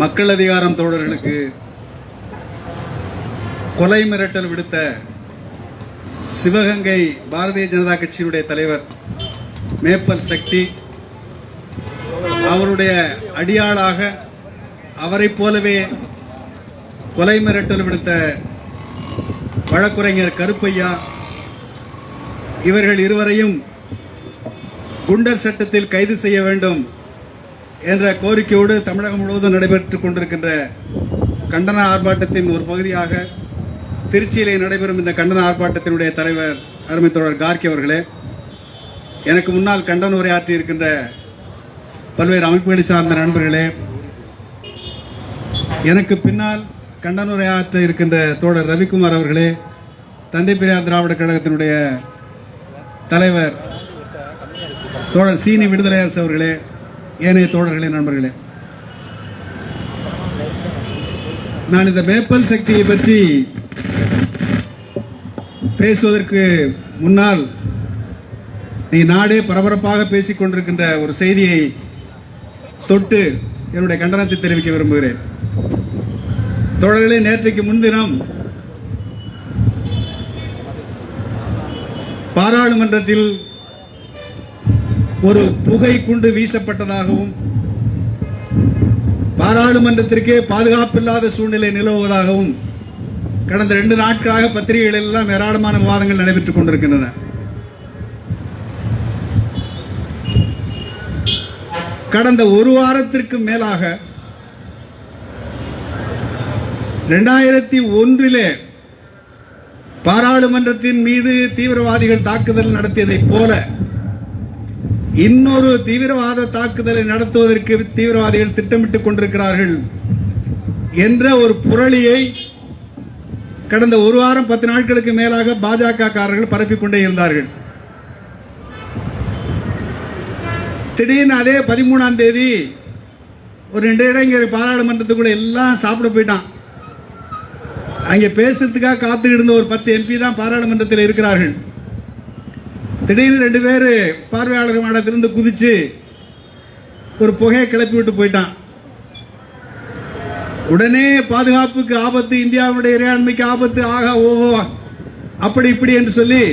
மக்கள் அதிகாரம் தோழர்களுக்கு கொலை மிரட்டல் விடுத்த சிவகங்கை பாரதிய ஜனதா கட்சியினுடைய தலைவர் மேப்பல் சக்தி, அவருடைய அடியாளாக அவரை போலவே கொலை மிரட்டல் விடுத்த வழக்குரைஞர் கருப்பையா, இவர்கள் இருவரையும் குண்டர் சட்டத்தில் கைது செய்ய வேண்டும் என்ற கோரிக்கையோடு தமிழகம் முழுவதும் நடைபெற்றுக் கொண்டிருக்கின்ற கண்டன ஆர்ப்பாட்டத்தின் ஒரு பகுதியாக திருச்சியிலே நடைபெறும் இந்த கண்டன ஆர்ப்பாட்டத்தினுடைய தலைவர் அருமை தோழர் கார்கி அவர்களே, எனக்கு முன்னால் கண்டன உரையாற்றி இருக்கின்ற பல்வேறு அமைப்புகளை சார்ந்த நண்பர்களே, எனக்கு பின்னால் கண்டன உரையாற்ற இருக்கின்ற தோழர் ரவிக்குமார் அவர்களே, தந்தை பெரியார் திராவிட கழகத்தினுடைய தலைவர் தோழர் சீனி விடுதலை அரசு அவர்களே, ஏனைய தோழர்களே, நண்பர்களே, நான் இந்த மேப்பல் சக்தியை பற்றி பேசுவதற்கு முன்னால் நீ நாடே பரபரப்பாக பேசிக் கொண்டிருக்கின்ற ஒரு செய்தியை தொட்டு என்னுடைய கண்டனத்தை தெரிவிக்க விரும்புகிறேன். தோழர்களே, நேற்றைக்கு முன்தினம் பாராளுமன்றத்தில் ஒரு புகை குண்டு வீசப்பட்டதாகவும் பாராளுமன்றத்திற்கே பாதுகாப்பில்லாத சூழ்நிலை நிலவுவதாகவும் கடந்த 2 நாட்களாக பத்திரிகைகளில் எல்லாம் ஏராளமான விவாதங்கள் நடைபெற்றுக் கொண்டிருக்கின்றன. கடந்த ஒரு வாரத்திற்கு மேலாக 2001 பாராளுமன்றத்தின் மீது தீவிரவாதிகள் தாக்குதல் நடத்தியதைப் போல இன்னொரு தீவிரவாத தாக்குதலை நடத்துவதற்கு தீவிரவாதிகள் திட்டமிட்டுக் கொண்டிருக்கிறார்கள் என்ற ஒரு புரளியை கடந்த ஒரு வாரம் 10 நாட்களுக்கு மேலாக பாஜக காரர்கள் பரப்பிக் கொண்டே இருந்தார்கள். திடீர்னு அதே 13ஆம் தேதி ஒரு 2 இளைஞர் பாராளுமன்றத்துக்குள்ள எல்லாம் சாப்பிட போயிட்டான். அங்கே பேசுறதுக்காக காத்து இருந்த ஒரு 10 MP தான் பாராளுமன்றத்தில் இருக்கிறார்கள். திடீர்னு 2 பேர் பார்வையாளர் மாடத்திலிருந்து குதிச்சு ஒரு புகையை கிளப்பி விட்டு போயிட்டான். உடனே பாதுகாப்புக்கு ஆபத்து, இந்தியாவுடைய இறையாண்மைக்கு ஆபத்து, ஆகா ஓஹோ அப்படி இப்படி என்று சொல்லி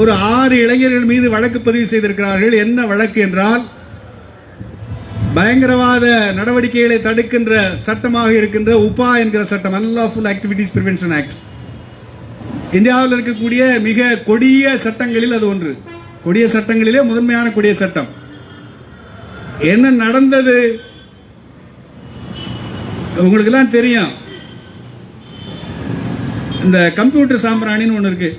ஒரு 6 இளைஞர்கள் மீது வழக்கு பதிவு செய்திருக்கிறார்கள். என்ன வழக்கு என்றால், பயங்கரவாத நடவடிக்கைகளை தடுக்கின்ற சட்டமாக இருக்கின்ற உபா என்கிற சட்டம், அன்லாஃபுல் ஆக்டிவிட்டீஸ் பிரிவென்ஷன் ஆக்ட், இந்தியாவில் இருக்கக்கூடிய மிக கொடிய சட்டங்களில் அது ஒன்று. கொடிய சட்டங்களிலே முதன்மையான கொடிய சட்டம். என்ன நடந்தது உங்களுக்கு எல்லாம் தெரியும். இந்த கம்ப்யூட்டர் சாம்பிராணின்னு ஒன்று இருக்கு.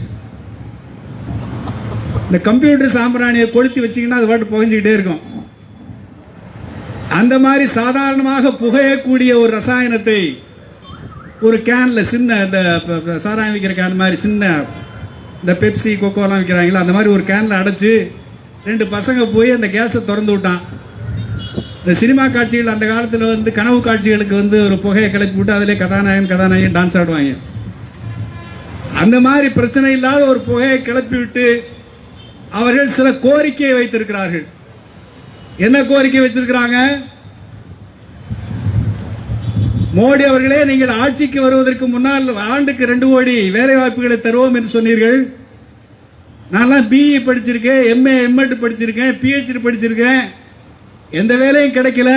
இந்த கம்ப்யூட்டர் சாம்பிராணியை கொளுத்தி வச்சீங்கன்னா அது பாட்டு புகைஞ்சிக்கிட்டே இருக்கும். அந்த மாதிரி சாதாரணமாக புகையக்கூடிய ஒரு ரசாயனத்தை ஒரு கேன்ல, சின்ன இந்த சாராயம் விற்கிற கேன் மாதிரி, சின்ன இந்த பெப்சி கொக்கோலாம் விற்கிறாங்களா அந்த மாதிரி ஒரு கேன்ல அடைச்சு 2 பசங்க போய் அந்த கேஸை திறந்து விட்டான். இந்த சினிமா காட்சிகள் அந்த காலத்தில் கனவு காட்சிகளுக்கு ஒரு புகையை கிளப்பி விட்டு அதிலே கதாநாயகன் டான்ஸ் ஆடுவாங்க. அந்த மாதிரி பிரச்சனை இல்லாத ஒரு புகையை கிளப்பி விட்டு அவர்கள் சில கோரிக்கையை வைத்திருக்கிறார்கள். என்ன கோரிக்கை வைத்திருக்கிறாங்க? மோடி அவர்களே, நீங்கள் ஆட்சிக்கு வருவதற்கு முன்னால் ஆண்டுக்கு 2 கோடி வேலை வாய்ப்புகளை தருவோம் என்று சொன்னீர்கள். நான் BE படிச்சிருக்கேன், MA MEd படிச்சிருக்கேன், PhD படிச்சிருக்கேன், எந்த வேலையும் கிடைக்கல.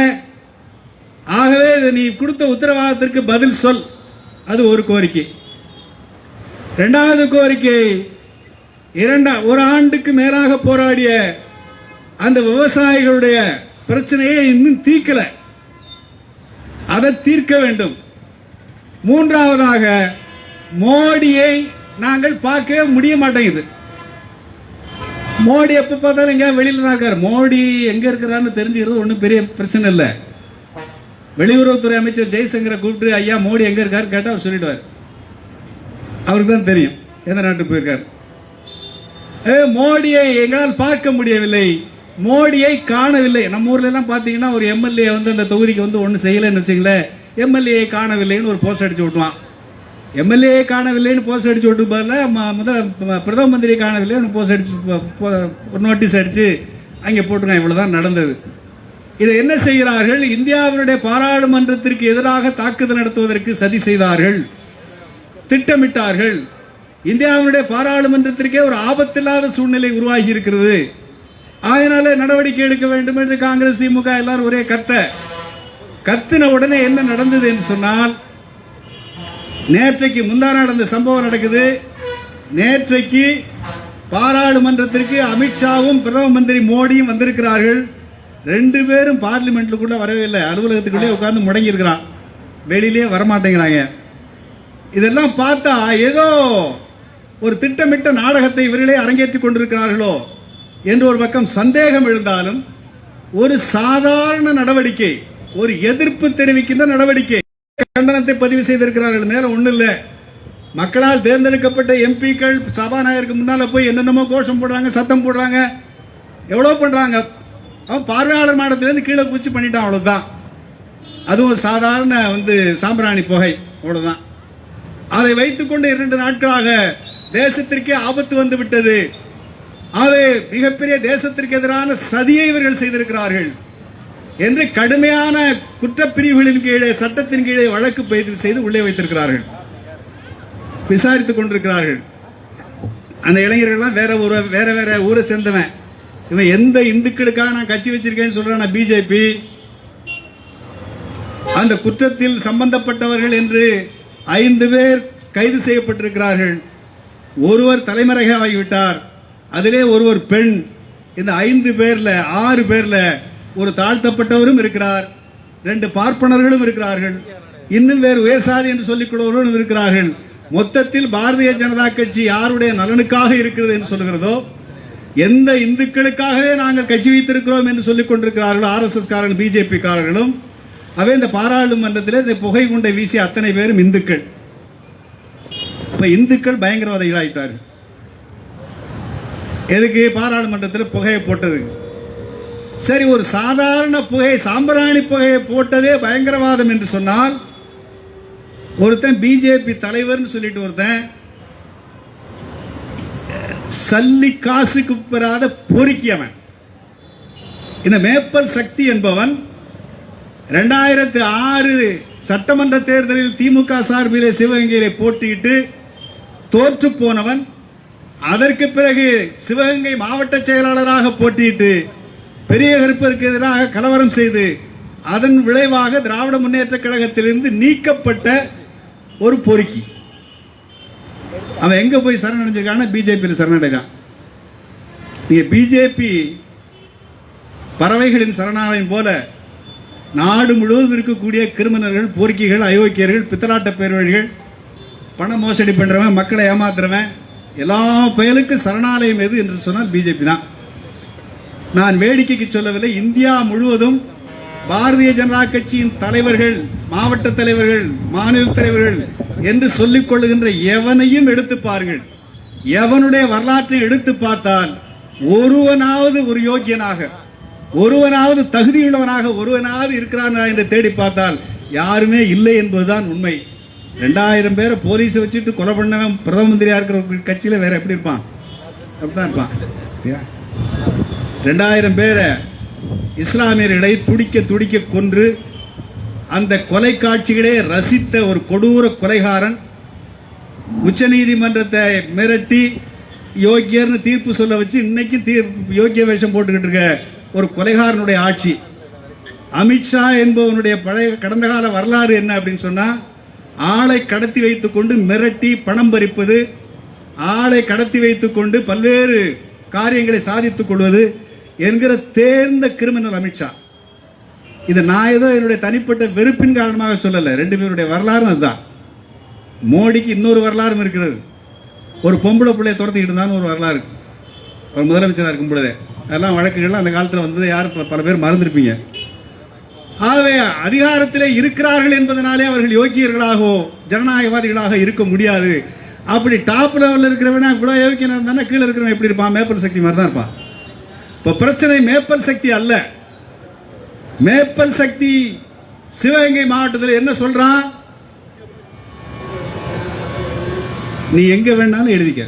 ஆகவே நீ கொடுத்த உத்தரவாதத்திற்கு பதில் சொல். அது ஒரு கோரிக்கை. 2வது கோரிக்கை, ஒரு ஆண்டுக்கு மேலாக போராடிய அந்த விவசாயிகளுடைய பிரச்சனையை இன்னும் தீர்க்கல, அதை தீர்க்க வேண்டும். 3வதாக, மோடியை நாங்கள் பார்க்கவே முடிய மாட்டேங்குது. மோடி எப்ப பார்த்தாலும் எங்க வெளியில தான் இருக்காரு. மோடி எங்க இருக்கிறான்னு தெரிஞ்சுக்கிறது ஒன்றும் பெரிய பிரச்சனை இல்லை. வெளியுறவுத்துறை அமைச்சர் ஜெய்சங்கரை கூப்பிட்டு ஐயா மோடி எங்க இருக்காரு கேட்டா அவர் சொல்லிடுவார். அவருக்கு தான் தெரியும் எந்த நாட்டுக்கு போயிருக்காரு. மோடியை எங்களால் பார்க்க முடியவில்லை, மோடியை காணவில்லை. நம்ம ஊர்ல எல்லாம் பாத்தீங்கன்னா ஒரு MLA அந்த தொகுதிக்கு ஒன்னும் செய்யலன்னு வச்சுங்களேன், MLA காணவில்லைன்னு ஒரு போஸ்ட் அடிச்சு விட்டுவான். MLA காணவில்லைன்னு போஸ்ட் அடிச்சு விட்டு பதிலாக பிரதம மந்திரி காணவில்லைன்னு போஸ்ட் அடிச்சு ஒரு நோட்டீஸ் அடிச்சு அங்கே போட்டுருக்கான். இவ்வளவுதான் நடந்தது. இதை என்ன செய்கிறார்கள்? இந்தியாவினுடைய பாராளுமன்றத்திற்கு எதிராக தாக்குதல் நடத்துவதற்கு சதி செய்தார்கள், திட்டமிட்டார்கள். இந்தியாவினுடைய பாராளுமன்றத்திற்கே ஒரு ஆபத்தில்லாத சூழ்நிலை உருவாகி இருக்கிறது. அதனால நடவடிக்கை எடுக்க வேண்டும் என்று காங்கிரஸ், திமுக எல்லாரும் ஒரே கத்தின உடனே என்ன நடந்தது என்று சொன்னால், நேற்றைக்கு முந்தா நாள் அந்த சம்பவம் நடக்குது. நேற்றைக்கு பாராளுமன்றத்திற்கு அமித்ஷாவும் பிரதம மந்திரி மோடியும் வந்திருக்கிறார்கள். ரெண்டு பேரும் பார்லிமெண்ட்டுக்குள்ள வரவே இல்லை, அலுவலகத்துக்குள்ளே உட்கார்ந்து முடங்கி இருக்கிறான், வெளியிலே வரமாட்டேங்கிறாங்க. இதெல்லாம் பார்த்தா ஏதோ ஒரு திட்டமிட்ட நாடகத்தை இவர்களே அரங்கேற்றிக் கொண்டிருக்கிறார்களோ என்று ஒரு பக்கம் சந்தேகம் எழுந்தாலும், ஒரு சாதாரண நடவடிக்கை, ஒரு எதிர்ப்பு தெரிவிக்கின்ற நடவடிக்கை, கண்டனத்தை பதிவு செய்திருக்கிறார்கள். மேல ஒண்ணு இல்ல, மக்களால் தேர்ந்தெடுக்கப்பட்ட எம்பிக்கள் சபாநாயகருக்கு முன்னால போய் என்னென்னமோ கோஷம் போடுறாங்க, சத்தம் போடுறாங்க, எவ்வளவு பண்றாங்க. அவன் பார்வையாளர் மாடத்திலிருந்து கீழே குச்சி பண்ணிட்டான், அவ்வளவுதான். அதுவும் ஒரு சாதாரண சாம்பிராணி புகை, அவ்வளவுதான். அதை வைத்துக் கொண்டு 2 நாட்களாக தேசத்திற்கே ஆபத்து வந்து விட்டது. ஆகவே மிகப்பெரிய தேசத்திற்கு எதிரான சதியை இவர்கள் செய்திருக்கிறார்கள் என்று கடுமையான குற்றப்பிரிவுகளின் கீழே, சட்டத்தின் கீழே வழக்கு பதிவு செய்து உள்ளே வைத்திருக்கிறார்கள், விசாரித்துக் கொண்டிருக்கிறார்கள். அந்த இளைஞர்கள்லாம் வேற வேற ஊரை சேர்ந்தவன். இவன் எந்த இந்துக்களுக்காக நான் கட்சி வச்சிருக்கேன்னு சொல்றான் பிஜேபி. அந்த குற்றத்தில் சம்பந்தப்பட்டவர்கள் என்று 5 பேர் கைது செய்யப்பட்டிருக்கிறார்கள். ஒருவர் தலைமறைவாகிவிட்டார், அதிலே ஒருவர் பெண். இந்த 5 பேர்ல 6 பேர்ல ஒரு தாழ்த்தப்பட்டவரும் இருக்கிறார், 2 பார்ப்பனர்களும் இருக்கிறார்கள், இன்னும் வேறு உயர் சாதி என்று சொல்லிக் கொள்வர்களும் இருக்கிறார்கள். மொத்தத்தில் பாரதிய ஜனதா கட்சி யாருடைய நலனுக்காக இருக்கிறது என்று சொல்லுகிறதோ, எந்த இந்துக்களுக்காகவே நாங்கள் கட்சி வைத்திருக்கிறோம் என்று சொல்லிக் கொண்டிருக்கிறார்களோ RSS காரர்கள், பிஜேபி காரர்களும், அவை இந்த பாராளுமன்றத்தில் இந்த புகை குண்டை வீசிய அத்தனை பேரும் இந்துக்கள். இப்ப இந்துக்கள் பயங்கரவாதிகள் ஆயிட்டார்கள். எதுக்கு? பாராளுமன்றத்தில் புகையை போட்டது. சரி, ஒரு சாதாரண புகை, சாம்பிராணி புகையை போட்டதே பயங்கரவாதம் என்று சொன்னால், ஒருத்தன் பிஜேபி தலைவர் சொல்லிட்டு ஒருத்தன் சல்லி காசுக்கு பெறாத பொறுக்கியவன், இந்த மேப்பல் சக்தி என்பவன் 2006 சட்டமன்ற தேர்தலில் திமுக சார்பிலே சிவகங்கையிலே போட்டியிட்டு தோற்று போனவன். அதற்கு பிறகு சிவகங்கை மாவட்ட செயலாளராக போட்டியிட்டு பெரிய கருப்பருக்கு எதிராக கலவரம் செய்து அதன் விளைவாக திராவிட முன்னேற்ற கழகத்திலிருந்து நீக்கப்பட்ட ஒரு பொறுக்கி. அவன் எங்க போய் சரணடைஞ்சிருக்கான? பிஜேபி சரணடைகிறான். நீங்க பிஜேபி பறவைகளின் சரணாலயம் போல நாடு முழுவதும் இருக்கக்கூடிய கிரிமினல்கள், பொறுக்கிகள், அயோக்கியர்கள், பித்தலாட்ட பேர்வழிகள், பண மோசடி பண்றவன், மக்களை ஏமாத்துறவன், எல்லா பயலுக்கும் சரணாலயம் எது என்று சொன்னால் பிஜேபி தான். நான் வேடிக்கைக்கு சொல்லவில்லை, இந்தியா முழுவதும் பாரதிய ஜனதா கட்சியின் தலைவர்கள், மாவட்ட தலைவர்கள், மாநில தலைவர்கள் என்று சொல்லிக் கொள்ளுகின்ற எவனையும் எடுத்து பாருங்கள். எவனுடைய வரலாற்றை எடுத்து பார்த்தால் ஒருவனாவது ஒரு யோக்கியனாக, ஒருவனாவது தகுதியுள்ளவனாக, ஒருவனாவது இருக்கிறானா என்று தேடி பார்த்தால் யாருமே இல்லை என்பதுதான் உண்மை. 2000 பேரை போலீஸ் வச்சுட்டு கொலை பண்ணவன் பிரதம மந்திரியா இருக்கிற கட்சியில வேற எப்படி இருப்பான்? அப்படித்தான் இருப்பான். 2000 பேரை இஸ்லாமியர்களை துடிக்க துடிக்க கொன்று அந்த கொலை காட்சிகளே ரசித்த ஒரு கொடூர கொலைகாரன், உச்ச நீதிமன்றத்தை மிரட்டி யோக்கியர்னு தீர்ப்பு சொல்ல வச்சு இன்னைக்கு யோக்கிய வேஷம் போட்டுக்கிட்டு இருக்க ஒரு கொலைகாரனுடைய ஆட்சி. அமித்ஷா என்பவனுடைய பழைய கடந்த கால வரலாறு என்ன அப்படின்னு சொன்னா, ஆளை கடத்தி வைத்துக் கொண்டு மிரட்டி பணம் பறிப்பது, ஆளை கடத்தி வைத்துக் கொண்டு பல்வேறு காரியங்களை சாதித்துக் கொள்வது என்கிற தேர்ந்த கிரிமினல் அமித்ஷா. இது நான் ஏதோ என்னுடைய தனிப்பட்ட வெறுப்பின் காரணமாக சொல்லல, 2 பேருடைய வரலாறு அதுதான். மோடிக்கு இன்னொரு வரலாறும் இருக்கிறது. ஒரு பொம்பளை பிள்ளைய துரத்திக்கிட்டு இருந்தான்னு ஒரு வரலாறு, ஒரு முதலமைச்சராக இருக்கும் பொழுதே. அதெல்லாம் வழக்குகள்லாம் அந்த காலத்தில் வந்தது, யாரும் பல பேர் மறந்துருப்பீங்க. ஆகவே அதிகாரத்திலே இருக்கிறார்கள் என்பதனாலே அவர்கள் யோக்கியர்களாகவோ ஜனநாயகவாதிகளாக இருக்க முடியாது. அப்படி டாப் லெவலில் இருக்கிறவனா இவ்வளவு யோக்கியனா இருந்தானா கீழே இருக்கிறவன் எப்படி இருப்பான்? மேப்பல் சக்தி மாதிரி தான் இருப்பான். இப்ப பிரச்சனை மேப்பல் சக்தி அல்ல. மேப்பல் சக்தி சிவகங்கை மாவட்டத்தில் என்ன சொல்றான்? நீ எங்க வேணாலும் எழுதிக்க,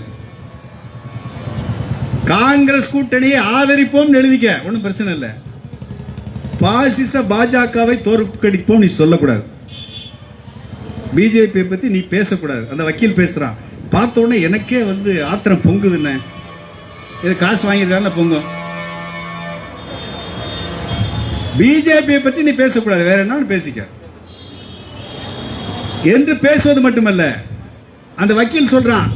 காங்கிரஸ் கூட்டணியை ஆதரிப்போம் எழுதிக்க, ஒன்னும் பிரச்சனை இல்லை. பாசிச பாஜகவை தோற்கடிப்போம் நீ சொல்லக்கூடாது. பிஜேபி பத்தி நீ பேசக்கூடாது. அந்த வக்கீல் பேசுறான், பார்த்த உடனே எனக்கே ஆத்திரம் பொங்குதுன்னு. இது காசு வாங்கியிருக்காங்க பொங்கும். பிஜேபியை பற்றி நீ பேசக்கூடாது, வேற என்ன பேசிக்க என்று பேசுவது மட்டுமல்ல. அந்த வக்கீல் சொல்றான்,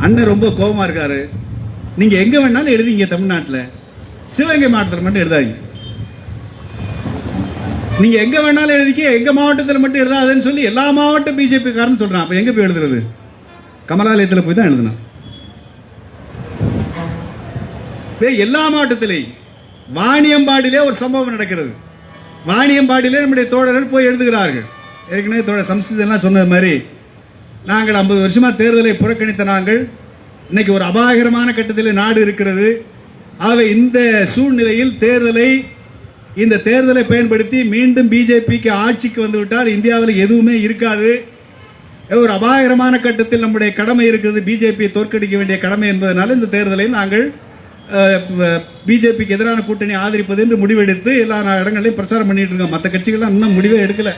அண்ணன் ரொம்ப கோபமா இருக்காரு, நீங்க எங்க வேணாலும் எழுதிங்க, தமிழ்நாட்டில் சிவகங்கை மாவட்டத்தில் மட்டும் எழுதாதீங்க. நீங்க எங்க வேணாலும் எழுதிக்க, எங்க மாவட்டத்தில் மட்டும் எழுதாதுன்னு சொல்லி எல்லா மாவட்ட பிஜேபி காரன் சொல்றான். அப்ப எங்க போய் எழுதுறது? கமலாலயத்தில் போய் தான் எழுதணும். எல்லா மாவட்டத்திலையும் வாணியம்பாடியிலே ஒரு சம்பவம் நடக்கிறது. வாணியம்பாடியிலே நம்முடைய தோழர்கள் போய் எழுதுகிறார்கள். ஏற்கனவே தோழர் சம்ஸ்கிருதம் சொன்னது மாதிரி, நாங்கள் 50 வருஷமா தேர்தலை புறக்கணித்த நாங்கள் இன்னைக்கு ஒரு அபாயகரமான கட்டத்தில் நாடு இருக்கிறது. ஆகவே இந்த சூழ்நிலையில் இந்த தேர்தலை பயன்படுத்தி மீண்டும் பிஜேபிக்கு ஆட்சிக்கு வந்துவிட்டால் இந்தியாவில் எதுவுமே இருக்காது. ஒரு அபாயகரமான கட்டத்தில் நம்முடைய கடமை இருக்கிறது, பிஜேபியை தோற்கடிக்க வேண்டிய கடமை என்பதனால இந்த தேர்தலை நாங்கள் பிஜேபிக்கு எதிரான கூட்டணி ஆதரிப்பது என்று முடிவெடுத்து எல்லா இடங்களையும் பிரச்சாரம் பண்ணிட்டு இருக்கோம். மற்ற கட்சிகள்லாம் இன்னும் முடிவே எடுக்கல.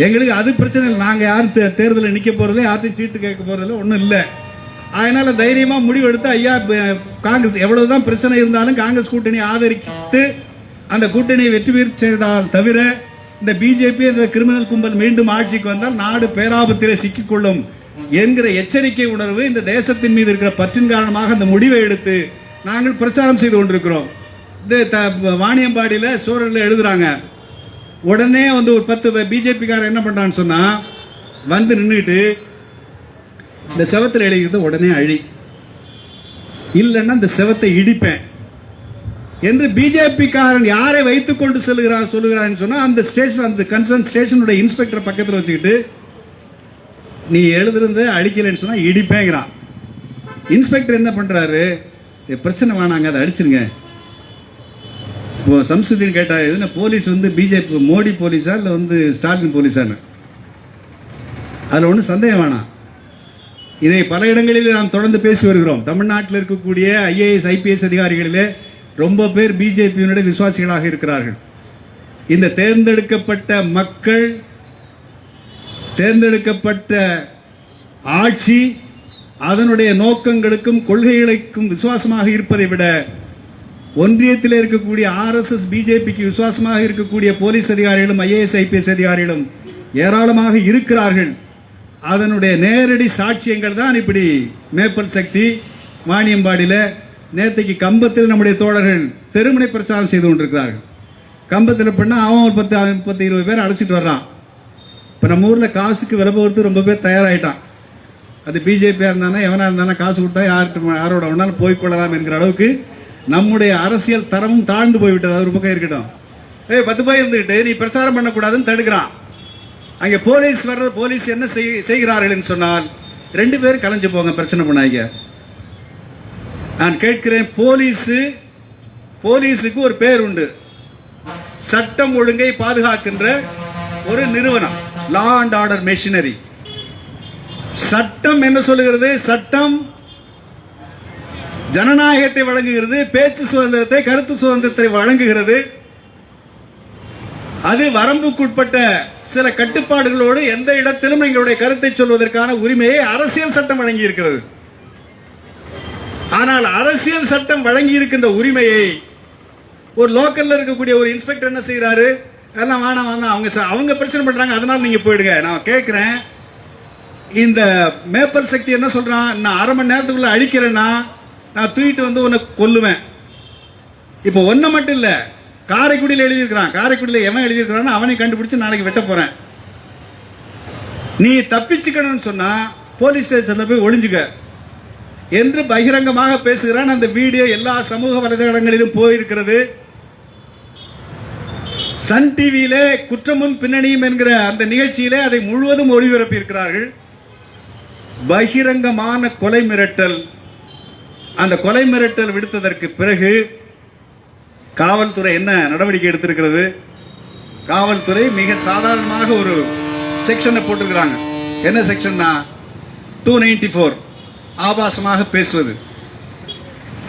எங்களுக்கு அது பிரச்சனை இல்லை. நாங்க யாரும் தேர்தலில் நிக்க போறதில்லை, யார்ட்டையும் சீட்டு கேட்க போறதில்லை, ஒன்றும் இல்லை. அதனால தைரியமா முடிவெடுத்து, ஐயா காங்கிரஸ் எவ்வளவுதான் பிரச்சனை இருந்தாலும் காங்கிரஸ் கூட்டணி ஆதரித்து அந்த கூட்டணியை வெற்றி பெற செய்தால் தவிர இந்த பிஜேபி என்ற கிரிமினல் கும்பல் மீண்டும் ஆட்சிக்கு வந்தால் நாடு பேராபத்திலே சிக்கிக்கொள்ளும் என்கிற எச்சரிக்கை உணர்வு இந்த தேசத்தின் மீது இருக்கிற பற்றின் காரணமாக அந்த முடிவை எடுத்து நாங்கள் பிரச்சாரம் செய்து கொண்டிருக்கிறோம். இந்த வாணியம்பாடியில சோழர்கள் எழுதுறாங்க. உடனே ஒரு 10 பிஜேபி காரர் என்ன பண்றான்னு சொன்னா, நின்றுட்டு இந்த செவத்தில் எழுதிக்கிறது உடனே அழி, இல்லைன்னா இந்த செவத்தை இடிப்பேன் என்று பிஜேபி காரன் யாரை வைத்துக் கொண்டு சொல்லுகிறான்னு சொன்னா, அந்த ஸ்டேஷன், அந்த கன்சர்ன் ஸ்டேஷனுடைய இன்ஸ்பெக்டர் பக்கத்தில் வச்சுக்கிட்டு, நீ எழுதுறது அடிக்கலைன்னு சொன்னா இடிப்பேங்கிறான். இன்ஸ்பெக்டர் என்ன பண்றாரு, பிரச்சனை வேணாங்க, அதை அடிச்சிருங்க. இப்போ சம்ஸ்கிருதின்னு கேட்டா, எதுனா போலீஸ் பிஜேபி மோடி போலீஸா இல்ல ஸ்டாலின் போலீஸான்னு, அதுல ஒன்றும் சந்தேகம் வேணாம். இதை பல இடங்களில் நாம் தொடர்ந்து பேசி வருகிறோம். தமிழ்நாட்டில் இருக்கக்கூடிய IAS IPS அதிகாரிகளிலே ரொம்ப பேர் பிஜேபியினுடைய விசுவாசிகளாக இருக்கிறார்கள். இந்த தேர்ந்தெடுக்கப்பட்ட மக்கள், தேர்ந்தெடுக்கப்பட்ட ஆட்சி அதனுடைய நோக்கங்களுக்கும் கொள்கைகளுக்கும் விசுவாசமாக இருப்பதை விட ஒன்றியத்தில் இருக்கக்கூடிய RSS பிஜேபிக்கு விசுவாசமாக இருக்கக்கூடிய போலீஸ் அதிகாரிகளும் IAS IPS அதிகாரிகளும் ஏராளமாக இருக்கிறார்கள். அதனுடைய நேரடி சாட்சியங்கள் தான் இப்படி மேப்பல் சக்தி வாணியம்பாடியில நேற்றைக்கு கம்பத்தில் நம்முடைய தோழர்கள் தெருமுனை பிரச்சாரம் செய்து கொண்டிருக்கிறார்கள். கம்பத்தில் பண்ணா அவன் ஒரு 10-20 பேர் அழைச்சிட்டு வர்றான். இப்ப நம்ம ஊர்ல காசுக்கு விலை போகிறது ரொம்ப பேர் தயாராயிட்டான். அது பிஜேபியா இருந்தானா எவனா இருந்தானா காசு கொடுத்தா யாரோட வேணாலும் போய்கொள்ளலாம் என்கிற அளவுக்கு நம்முடைய அரசியல் தரமும் தாழ்ந்து போய்விட்டது. அது ஒரு பக்கம் இருக்கட்டும். 10 பேர் இருந்துகிட்டு நீ பிரச்சாரம் பண்ணக்கூடாதுன்னு தடுக்கிறான். அங்க போலீஸ் என்ன செய்கிறார்கள் சொன்னால், 2 பேர் கலைஞ்சு போங்க, பிரச்சனை பண்ணாங்க. நான் கேட்கிறேன், போலீஸுக்கு ஒரு பேர் உண்டு, சட்டம் ஒழுங்கை பாதுகாக்கின்ற ஒரு நிறுவனம், லா அண்ட் ஆர்டர் மெஷினரி. சட்டம் என்ன சொல்லுகிறது? சட்டம் ஜனநாயகத்தை வழங்குகிறது, பேச்சு சுதந்திரத்தை, கருத்து சுதந்திரத்தை வழங்குகிறது. அது வரம்புக்குட்பட்ட சில கட்டுப்பாடுகளோடு எந்த இடத்திலும் எங்களுடைய கருத்தை சொல்வதற்கான உரிமையை அரசியல் சட்டம் வழங்கி இருக்கிறது. ஆனால் அரசியல் சட்டம் வழங்கி இருக்கின்ற உரிமையை ஒரு லோக்கல்ல இருக்கக்கூடிய ஒரு இன்ஸ்பெக்டர் என்ன செய்யறாரு, எல்லாம் வேணாம் அவங்க பிரச்சனை பண்றாங்க, அதனால நீங்க போயிடுங்க. நான் கேட்கிறேன், இந்த மேப்பல் சக்தி என்ன சொல்றான், நான் 1/2 மணி நேரத்துக்குள்ள அழிக்கிறேன்னா நான் தூக்கிட்டு உன்னை கொல்லுவேன். இப்போ ஒன்ன மட்டும் இல்ல, காரைக்குடியில் எழுதியிருக்கிறான். காரைக்குடியில் எவன் எழுதியிருக்கிறான் அவனை கண்டுபிடிச்சு நாளைக்கு வெட்ட போறேன். நீ தப்பிச்சுக்கணும்னு சொன்னா போலீஸ் ஸ்டேஷன்ல போய் ஒளிஞ்சுக்க என்று பகிரங்கமாக பேசுகிறான். அந்த வீடியோ எல்லா சமூக வலைதளங்களிலும் போயிருக்கிறது. சன் டிவியிலே குற்றமும் பின்னணியும் என்கிற அந்த நிகழ்ச்சியிலே அதை முழுவதும் ஒளிபரப்பி இருக்கிறார்கள். பகிரங்கமான கொலை மிரட்டல். அந்த கொலை மிரட்டல் விடுத்ததற்கு பிறகு காவல்துறை என்ன நடவடிக்கை எடுத்திருக்கிறது? காவல்துறை மிக சாதாரணமாக ஒரு செக்ஷனை போட்டிருக்கிறாங்க. என்ன செக்ஷன்னா 294 ஆபாசமாக பேசுவது,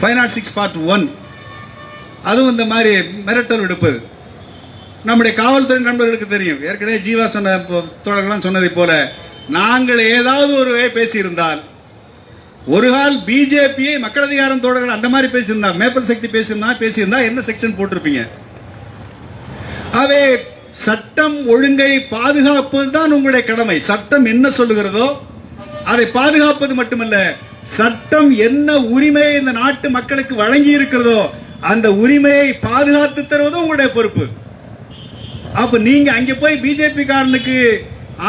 506 part 1 அதுவும் இந்த மாதிரி மிரட்டல் விடுப்பது நம்முடைய காவல்துறை நண்பர்களுக்கு தெரியும். ஏற்கனவே ஜீவா சொன்ன தோழர்கள்லாம் சொன்னதை போல நாங்கள் ஏதாவது ஒரு பேசியிருந்தால், ஒரு கால் பிஜேபியை மக்கள் அதிகாரம் தோழர்கள் அந்த மாதிரி பேசியிருந்தா, மேப்பல் சக்தி பேசியிருந்தா என்ன செக்ஷன் போட்டிருப்பீங்க? அவை சட்டம் ஒழுங்கை பாதுகாப்பது தான் உங்களுடைய கடமை. சட்டம் என்ன சொல்லுகிறதோ அதை பாதுகாப்பது மட்டுமல்ல, சட்டம் என்ன உரிமையை இந்த நாட்டு மக்களுக்கு வழங்கி இருக்கிறதோ அந்த உரிமையை பாதுகாத்து தருவதும் உங்களுடைய பொறுப்பு. அப்ப நீங்க அங்க போய் பிஜேபி காரனுக்கு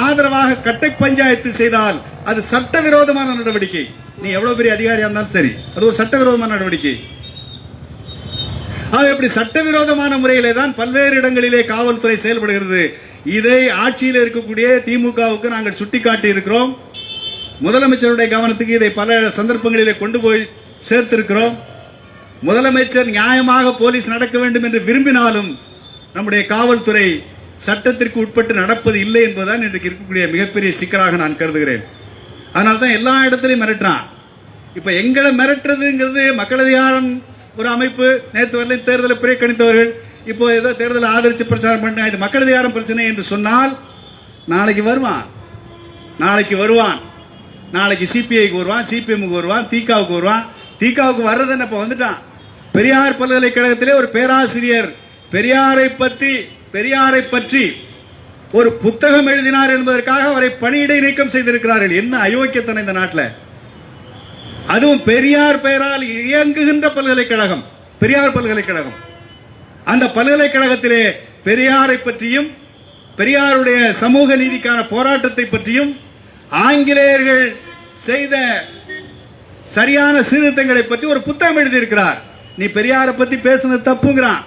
ஆதரவாக கட்டை பஞ்சாயத்து செய்தால் அது சட்டவிரோதமான நடவடிக்கை. நீ எவ்வளவு பெரிய அதிகாரியா இருந்தாலும் சரி, அது ஒரு சட்டவிரோதமான நடவடிக்கை. எப்படி சட்டவிரோதமான முறையிலே தான் பல்வேறு இடங்களிலே காவல்துறை செயல்படுகிறது. இதை ஆட்சியில் இருக்கக்கூடிய திமுகவுக்கு நாங்கள் சுட்டிக்காட்டி இருக்கிறோம். முதலமைச்சருடைய கவனத்துக்கு இதை பல சந்தர்ப்பங்களிலே கொண்டு போய் சேர்த்திருக்கிறோம். முதலமைச்சர் நியாயமாக போலீஸ் நடக்க வேண்டும் என்று விரும்பினாலும் நம்முடைய காவல்துறை சட்டத்திற்கு உட்பட்டு நடப்பது இல்லை என்பதுதான் இன்றைக்கு இருக்கக்கூடிய மிகப்பெரிய சிக்கலாக நான் கருதுகிறேன். அதனால்தான் எல்லா இடத்திலையும் மிரட்டுறான். இப்ப எங்களை மிரட்டுறதுங்கிறது மக்கள் அதிகாரம் ஒரு அமைப்பு, நேற்று வரலையும் தேர்தலை புறக்கணித்தவர்கள் இப்போ ஏதோ தேர்தலை ஆதரிச்சு பிரச்சாரம் பண்ண இது மக்கள் அதிகாரம் பிரச்சனை என்று சொன்னால் நாளைக்கு வருவான். நாளைக்கு சிபிஐக்கு வருவான், சிபிஎம்க்கு வருவான், திகாவுக்கு வருவான். திகாவுக்கு வர்றது என்ன, இப்ப வந்துட்டான். பெரியார் பல்கலைக்கழகத்திலே ஒரு பேராசிரியர் பெரியாரை பற்றி ஒரு புத்தகம் எழுதினார் என்பதற்காக அவரை பணியிடை நீக்கம் செய்திருக்கிறார்கள். என்ன அயோக்கியத்தனம் இந்த நாட்டில்! அதுவும் பெரியார் பெயரால் இயங்குகின்ற பல்கலைக்கழகம், பெரியார் பல்கலைக்கழகம். அந்த பல்கலைக்கழகத்திலே பெரியாரை பற்றியும் பெரியாருடைய சமூக நீதிக்கான போராட்டத்தை பற்றியும் ஆங்கிலேயர்கள் செய்த சரியான சீர்திருத்தங்களை பற்றி ஒரு புத்தகம் எழுதியிருக்கிறார். நீ பெரியாரை பத்தி பேசுனது தப்புங்கிறான்.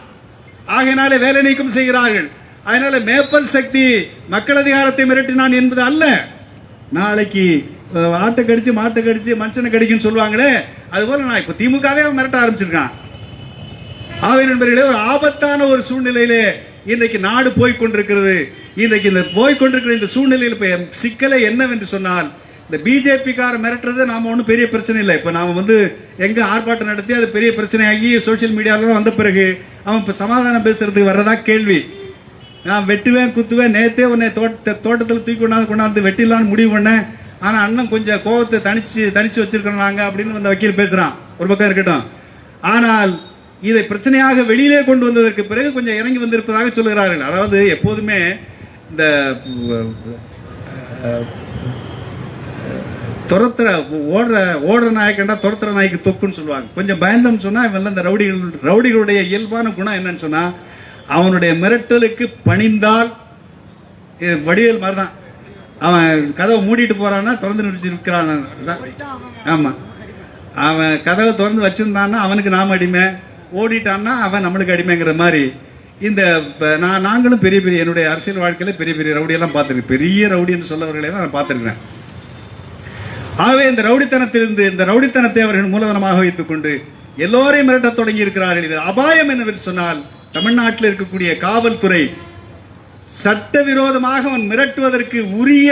ஆகையினாலே வேலை நீக்கம் செய்கிறார்கள். அதனால மேப்பல் சக்தி மக்கள் அதிகாரத்தை மிரட்டினான் என்பது அல்ல. நாளைக்கு ஆட்டை கடிச்சு மாட்டை கடிச்சு மனுஷனை கடிக்குன்னு சொல்லுவாங்களே, அதுபோல நான் இப்ப திமுகவே மிரட்ட ஆரம்பிச்சிருக்கான். ஆவை நண்பர்களே, ஒரு ஆபத்தான ஒரு சூழ்நிலையிலே இன்றைக்கு நாடு போய்கொண்டிருக்கிறது. இன்றைக்கு இந்த போய்கொண்டிருக்கிற இந்த சூழ்நிலையில் சிக்கலை என்னவென்று சொன்னால், இந்த பிஜேபி கார மிரட்டுறது நாம ஒன்றும் பெரிய பிரச்சனை இல்லை. இப்ப நாம எங்க ஆர்ப்பாட்டம் நடத்தி அது பெரிய பிரச்சனையாகி சோசியல் மீடியால வந்த பிறகு அவன் இப்ப சமாதானம் பேசுறதுக்கு வர்றதா கேள்வி. நான் வெட்டுவேன் குத்துவேன், நேத்தே உன்னை தோட்டத்தில் தூக்கி கொண்டாந்து வெட்டிடலான்னு முடிவு பண்ணேன். ஆனா அண்ணன் கொஞ்சம் கோபத்தை தனிச்சு வச்சிருக்கோம் நாங்க அப்படின்னு அந்த வக்கீல் பேசுறான். ஒரு பக்கம் இருக்கட்டும். ஆனால் இதை பிரச்சனையாக வெளியிலே கொண்டு வந்ததற்கு பிறகு கொஞ்சம் இறங்கி வந்திருப்பதாக சொல்லுகிறார்கள். அதாவது எப்போதுமே இந்த ஓடுற நாய்க்கண்டா துரத்துற நாய்க்கு தொக்குன்னு சொல்லுவாங்க. கொஞ்சம் பயந்தம் சொன்னா இவன் இந்த ரவுடிகளுடைய இயல்பான குணம் என்னன்னு சொன்னா, அவனுடைய மிரட்டலுக்கு பணிந்தால் வடிவேல் மாதிரிதான். அவன் கதவை மூடிட்டு போறான்னா திறந்து நிறுத்திருக்கிறான். ஆமா, அவன் கதவை திறந்து வச்சிருந்தான்னா அவனுக்கு நாம அடிமை, ஓடிட்டான்னா அவன் நம்மளுக்கு அடிமைங்கிற மாதிரி. இந்த நாங்களும் பெரிய பெரிய என்னுடைய அரசியல் வாழ்க்கையில பெரிய பெரிய ரவுடி எல்லாம் பார்த்திருக்கேன். பெரிய ரவுடி என்று சொல்லவர்களை தான் நான் பார்த்திருக்கிறேன். ஆகவே இந்த ரவுடித்தனத்திலிருந்து இந்த ரவுடித்தனத்தை அவர்கள் மூலதனமாக வைத்துக் கொண்டு எல்லோரையும் மிரட்ட தொடங்கி இருக்கிறார்கள். இது அபாயம் என்னவென்று சொன்னால், தமிழ்நாட்டில் இருக்கக்கூடிய காவல்துறை சட்டவிரோதமாக அவன் மிரட்டுவதற்கு உரிய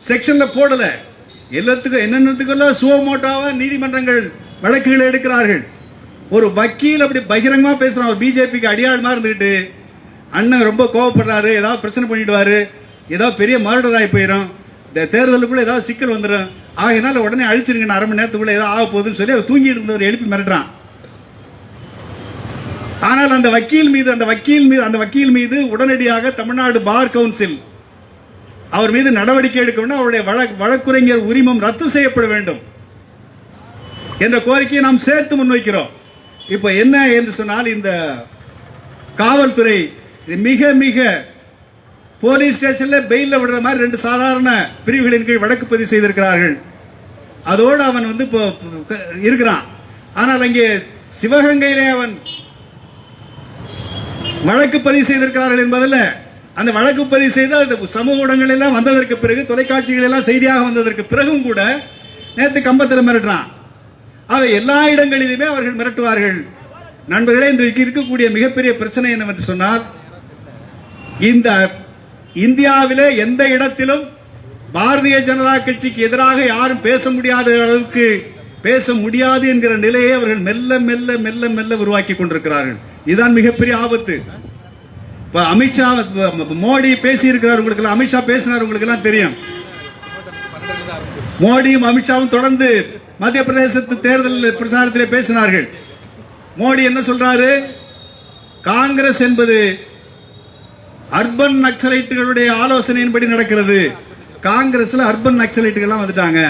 செக்ஷன்ல போடல. எல்லாத்துக்கும் என்னென்னத்துக்கெல்லாம் சுவமோட்டாவா நீதிமன்றங்கள் வழக்குகளை எடுக்கிறார்கள். ஒரு வக்கீல் அப்படி பகிரங்கமா பேசுறான். ஒரு பிஜேபிக்கு அடியாள் இருந்துகிட்டு அண்ணன் ரொம்ப கோவப்படுறாரு, ஏதாவது பிரச்சனை பண்ணிடுவாரு, ஏதாவது பெரிய மர்டர் ஆகி போயிடும், இந்த தேர்தலுக்குள்ள ஏதாவது சிக்கல் வந்துடும், ஆகையினால உடனே அழிச்சிருங்க, அரை மணி நேரத்துக்குள்ள ஏதாவது ஆக போகுதுன்னு சொல்லி அவர் தூங்கிட்டு இருந்தவர் எழுப்பி மிரட்டுறான். ஆனால் அந்த வக்கீல் மீது உடனடியாக தமிழ்நாடு பார் கவுன்சில் அவர் மீது நடவடிக்கை எடுக்க வேண்டும். அவருடைய வழக்குரைஞர் உரிமம் ரத்து செய்யப்பட வேண்டும் என்ற கோரிக்கையை நாம் சேர்த்து முன்வைக்கிறோம். இப்ப என்ன என்று சொன்னால், இந்த காவல்துறை மிக மிக போலீஸ் ஸ்டேஷன்ல பெயில விடுற மாதிரி 2 சாதாரண பிரிவுகளின் கீழ் வழக்கு பதிவு செய்திருக்கிறார்கள். அதோடு அவன் இப்போ இருக்கிறான். ஆனால் அங்கே சிவகங்கையிலே அவன் வழக்கு பதிவு செய்திருக்கிறார்கள் என்பதில் அந்த வழக்கு பதிவு செய்த சமூக ஊடகங்கள் எல்லாம் வந்ததற்கு பிறகு, தொலைக்காட்சிகள் எல்லாம் செய்தியாக வந்ததற்கு பிறகும் கூட நேற்று கம்பத்தில் மிரட்டுறான். அவை எல்லா இடங்களிலுமே அவர்கள் மிரட்டுவார்கள். நண்பர்களே, இன்றைக்கு இருக்கக்கூடிய மிகப்பெரிய பிரச்சனை என்னவென்று சொன்னால், இந்த இந்தியாவிலே எந்த இடத்திலும் பாரதிய ஜனதா கட்சிக்கு எதிராக யாரும் பேச முடியாத அளவுக்கு பேச முடியாது என்கிற நிலையை அவர்கள் மெல்ல மெல்ல மெல்ல மெல்ல உருவாக்கி கொண்டிருக்கிறார்கள். இதுதான் மிகப்பெரிய ஆபத்து. அமித்ஷா மோடி பேசி இருக்கிறார், உங்களுக்கு அமித்ஷா பேசினார், உங்களுக்கு எல்லாம் தெரியும். மோடியும் அமித்ஷாவும் தொடர்ந்து மத்திய பிரதேசத்து தேர்தல் பிரச்சாரத்திலே பேசினார்கள். மோடி என்ன சொல்றாரு? காங்கிரஸ் என்பது அர்பன் நக்சலைட்டுகளுடைய ஆலோசனையின்படி நடக்கிறது. காங்கிரஸ்ல அர்பன் நக்சலைட்டுகள் வந்துட்டாங்க.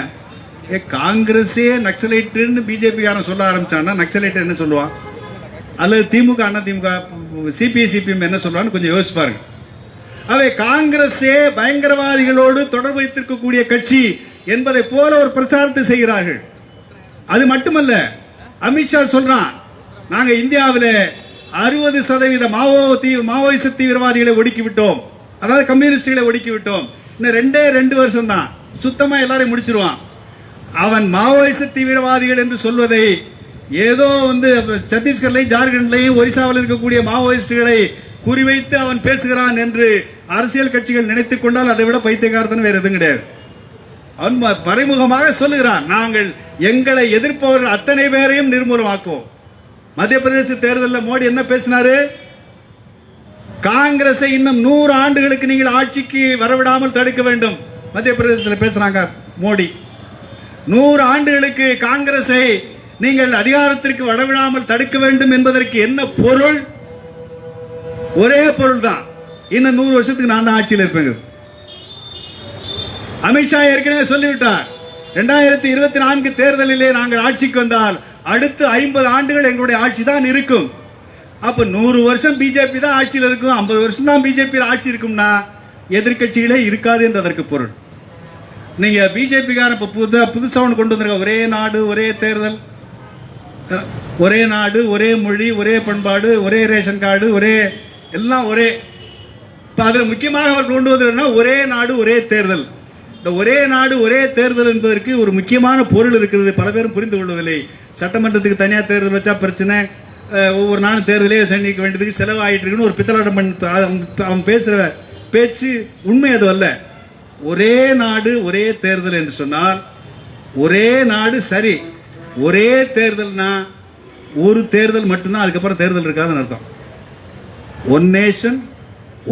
காங்கிரஸே நக்சலைட்டுன்னு பிஜேபி காரன் சொல்ல ஆரம்பிச்சான்னா நக்சலைட் என்ன சொல்லுவான்? அல்லது திமுக அண்ணா திமுக சிபிஐ சிபிஎம் என்ன சொல்றான்னு கொஞ்சம் யோசிச்சு பாருங்க. அவை காங்கிரஸே பயங்கரவாதிகளோடு தொடர்பு வைத்திருக்கக்கூடிய கட்சி என்பதை போல ஒரு பிரச்சாரத்தை செய்கிறார்கள். அது மட்டுமல்ல, அமித்ஷா சொல்றான், நாங்க இந்தியாவில் 60% மாவோயிச தீவிரவாதிகளை ஒடுக்கி விட்டோம், அதாவது கம்யூனிஸ்டுகளை ஒடுக்கி விட்டோம். இன்னும் 2 வருஷம் தான் சுத்தமா எல்லாரையும் முடிச்சிருவான். அவன் மாவோயிச தீவிரவாதிகள் என்று சொல்வதை ஏதோ சத்தீஸ்கர்லையும் ஜார்க்கண்ட்லையும் ஒரிசாவில் இருக்கக்கூடிய மாவோயிஸ்டுகளை குறிவைத்து அவன் பேசுகிறான் என்று அரசியல் கட்சிகள் நினைத்துக் கொண்டால் அதை விட பைத்தியக்காரத்தனம் வேற எதுவும் கிடையாது. அவன் மறைமுகமாக சொல்லுகிறான், நாங்கள் எங்களை எதிர்ப்பவர்கள் அத்தனை பேரையும் நிர்மூலமாக்குவோம். மத்திய பிரதேச தேர்தலில் மோடி என்ன பேசினாரு? காங்கிரஸை இன்னும் 100 ஆண்டுகளுக்கு நீங்கள் ஆட்சிக்கு வரவிடாமல் தடுக்க வேண்டும். மத்திய பிரதேசத்தில் பேசுறாங்க மோடி. 100 ஆண்டுகளுக்கு காங்கிரஸை நீங்கள் அதிகாரத்திற்கு வரவிடாமல் தடுக்க வேண்டும் என்பதற்கு என்ன பொருள்? ஒரே பொருள் தான், இன்னும் 100 வருஷத்துக்கு நான் தான் ஆட்சியில் இருப்பேங்க. அமித்ஷா ஏற்கனவே சொல்லிவிட்டார், 2024 தேர்தலிலே நாங்கள் ஆட்சிக்கு வந்தால் அடுத்து 50 ஆண்டுகள் எங்களுடைய ஆட்சி தான் இருக்கும். அப்ப 100 வருஷம் பிஜேபி தான் ஆட்சியில் இருக்கும், 50 வருஷம் தான் பிஜேபி ஆட்சி இருக்கும்னா எதிர்கட்சிகளே இருக்காது என்றதற்கு பொருள். நீங்க பிஜேபி காரன் புதுசா ஒன்று கொண்டு வந்திருக்க, ஒரே நாடு ஒரே தேர்தல், ஒரே நாடு ஒரே மொழி ஒரே பண்பாடு ஒரே ரேஷன் கார்டு ஒரே எல்லாம் ஒரே. அதுல முக்கியமாக அவர் கொண்டு வந்ததுன்னா ஒரே நாடு ஒரே தேர்தல். இந்த ஒரே நாடு ஒரே தேர்தல் என்பதற்கு ஒரு முக்கியமான பொருள் இருக்கிறது, பல பேரும் புரிந்து கொள்வதில்லை. சட்டமன்றத்துக்கு தனியா தேர்தல் வச்சா பிரச்சனை, ஒவ்வொரு நாளும் தேர்தலே சந்திக்க வேண்டியதுக்கு செலவாயிட்டு இருக்குன்னு ஒரு பித்தலாட்டம் அவன் பேசுற பேச்சு உண்மை அது அல்ல. ஒரே நாடு ஒரே தேர்தல் என்று சொன்னால் ஒரே நாடு சரி, ஒரே தேர்தல்னா ஒரு தேர்தல் மட்டும்தான், அதுக்கப்புறம் தேர்தல் இருக்காதுன்னு அர்த்தம். One nation